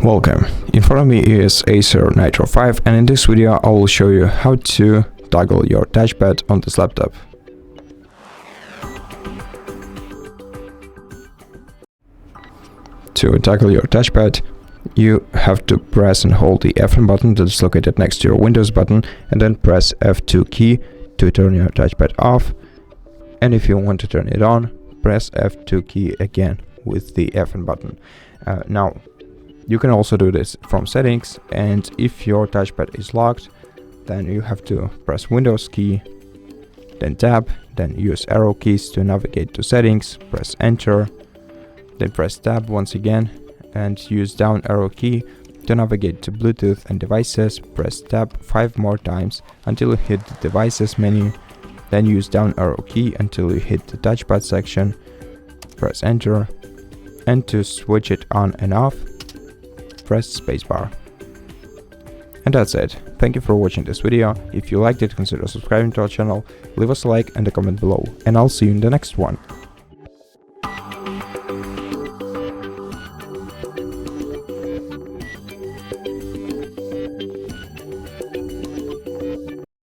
Welcome. In front of me is ACER Nitro 5, and in this video I will show you how to toggle your touchpad on this laptop. To toggle your touchpad, you have to press and hold the F1 button that is located next to your Windows button, and then press F2 key to turn your touchpad off. And if you want to turn it on, press F2 key again with the F1 button. Now, you can also do this from settings, and if your touchpad is locked, then you have to press Windows key, then tab, then use arrow keys to navigate to settings, press enter, then press tab once again, and use down arrow key to navigate to Bluetooth and devices, press tab 5 more times until you hit the devices menu, then use down arrow key until you hit the touchpad section, press enter, and to switch it on and off, press spacebar. And that's it. Thank you for watching this video. If you liked it, consider subscribing to our channel, leave us a like and a comment below, and I'll see you in the next one.